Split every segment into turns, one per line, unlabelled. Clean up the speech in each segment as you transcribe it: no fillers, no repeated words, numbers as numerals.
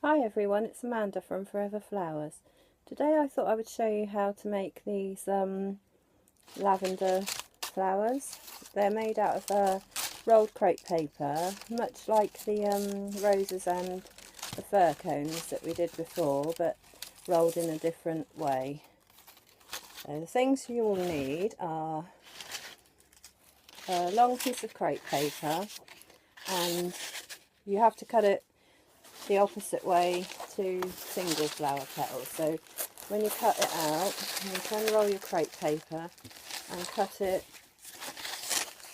Hi everyone, it's Amanda from Forever Flowers. Today I thought I would show you how to make these lavender flowers. They're made out of rolled crepe paper, much like the roses and the fir cones that we did before, but rolled in a different way. So the things you will need are a long piece of crepe paper, and you have to cut it the opposite way to single flower petals. So when you cut it out, you can roll your crepe paper and cut it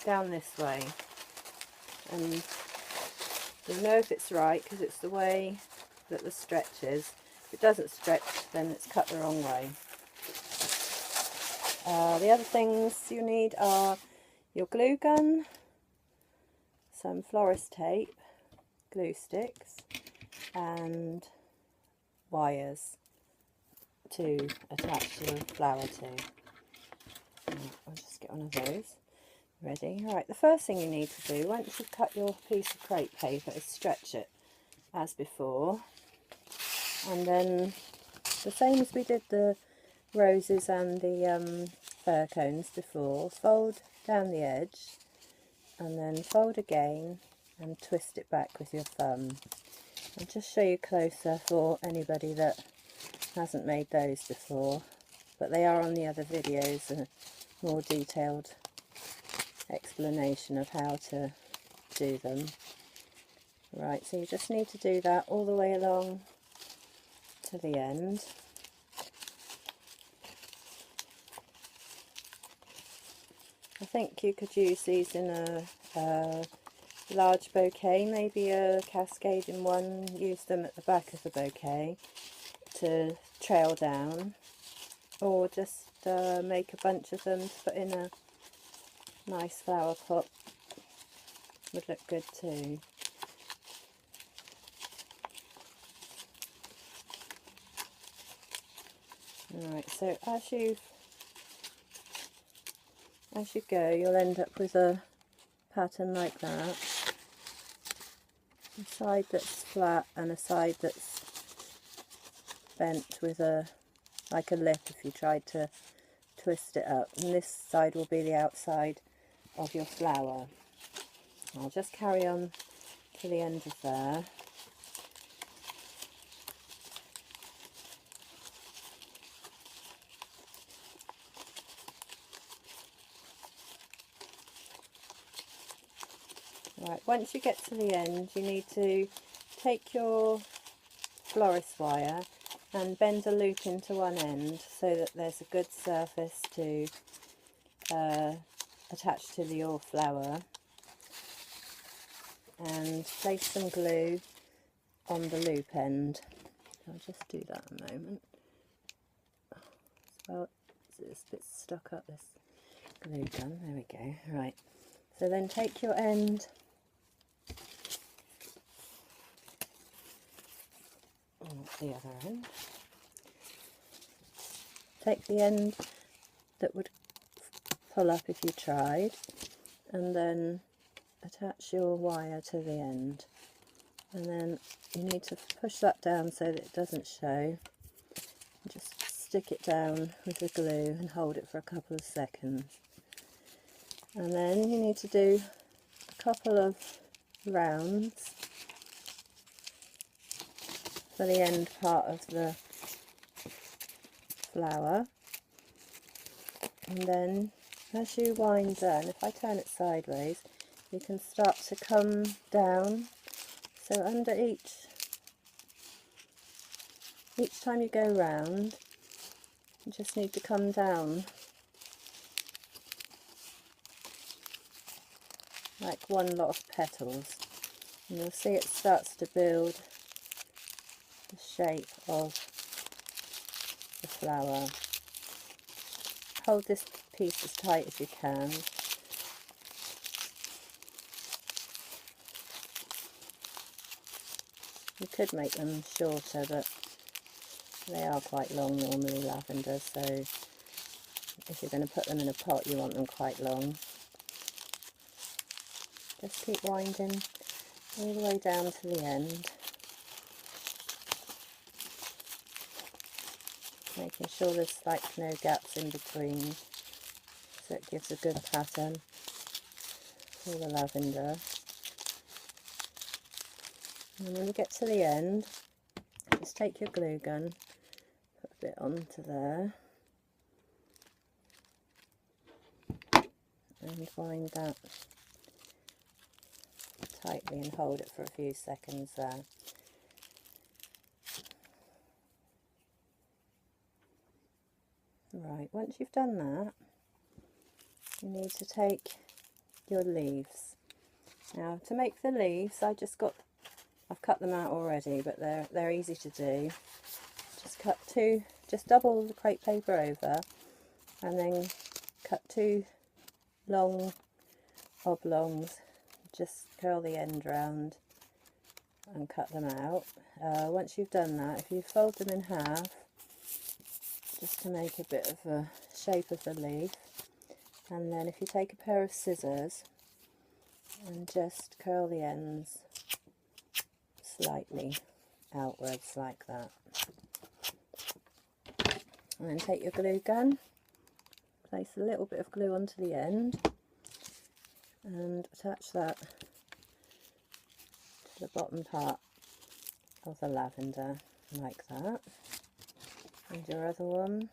down this way, and you'll know if it's right because it's the way that the stretch is. If it doesn't stretch, then it's cut the wrong way. The other things you need are your glue gun, some florist tape, glue sticks, and wires to attach your flower to. I'll just get one of those ready. Alright, the first thing you need to do once you've cut your piece of crepe paper is stretch it as before, and then the same as we did the roses and the fir cones before, fold down the edge and then fold again and twist it back with your thumb. I'll just show you closer for anybody that hasn't made those before, but they are on the other videos, a more detailed explanation of how to do them. Right, so you just need to do that all the way along to the end. I think you could use these in a large bouquet, maybe a cascade in one. Use them at the back of the bouquet to trail down, or just make a bunch of them to put in a nice flower pot. Would look good too. Alright, so as you go, you'll end up with a pattern like that. A side that's flat and a side that's bent with like a lip if you tried to twist it up. And this side will be the outside of your flower. I'll just carry on to the end of there. Right, once you get to the end, you need to take your florist wire and bend a loop into one end so that there's a good surface to attach to your flower, and place some glue on the loop end. I'll just do that a moment. Well, it's a bit stuck up, this glue gun. There we go. Right, so then take your end and the other end. Take the end that would pull up if you tried, and then attach your wire to the end, and then you need to push that down so that it doesn't show. Just stick it down with the glue and hold it for a couple of seconds, and then you need to do a couple of rounds for the end part of the flower, and then as you wind down, if I turn it sideways, you can start to come down. So under each time you go round, you just need to come down like one lot of petals, and you'll see it starts to build the shape of the flower. Hold this piece as tight as you can. You could make them shorter, but they are quite long normally, lavender, so if you're going to put them in a pot you want them quite long. Just keep winding all the way down to the end. making sure there's like no gaps in between, so it gives a good pattern for the lavender. And when you get to the end, just take your glue gun, put a bit onto there, and wind that tightly and hold it for a few seconds there. Right, once you've done that, you need to take your leaves. Now to make the leaves, I've cut them out already, but they're easy to do. Just double the crepe paper over, and then cut 2 long oblongs, just curl the end round and cut them out. Once you've done that, if you fold them in half, just to make a bit of a shape of the leaf, and then if you take a pair of scissors and just curl the ends slightly outwards like that, and then take your glue gun, place a little bit of glue onto the end and attach that to the bottom part of the lavender like that. And your other one,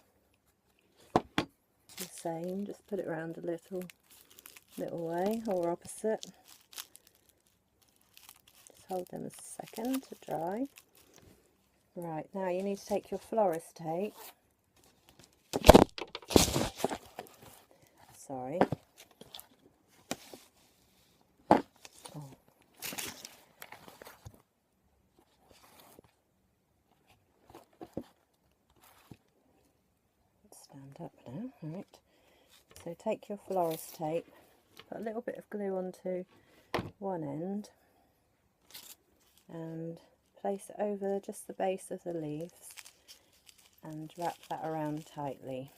the same, just put it around a little way, or opposite. Just hold them a second to dry. Right, now you need to take your florist tape. Sorry. Oh. Stand up now, right. So take your florist tape, put a little bit of glue onto one end and place it over just the base of the leaves and wrap that around tightly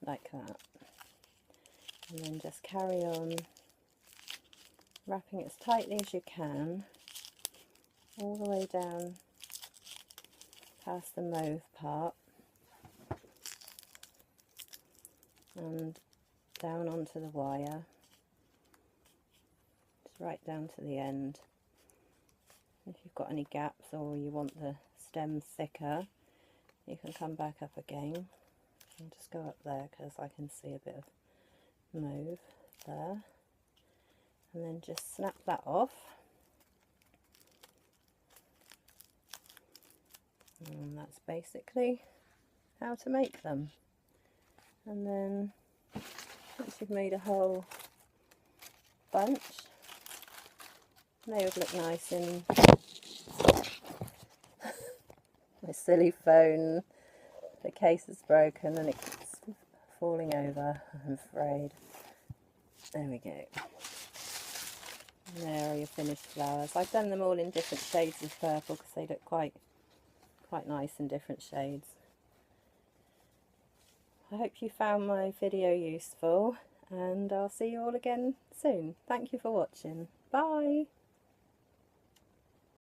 like that, and then just carry on wrapping it as tightly as you can all the way down past the mauve part and down onto the wire, just right down to the end. If you've got any gaps or you want the stem thicker, you can come back up again and just go up there, because I can see a bit of mauve there, and then just snap that off, and that's basically how to make them. And then once you've made a whole bunch, they would look nice in my silly phone. The case is broken and it's falling over, I'm afraid. There we go. And there are your finished flowers. I've done them all in different shades of purple because they look quite nice in different shades. I hope you found my video useful, and I'll see you all again soon. Thank you for watching. Bye!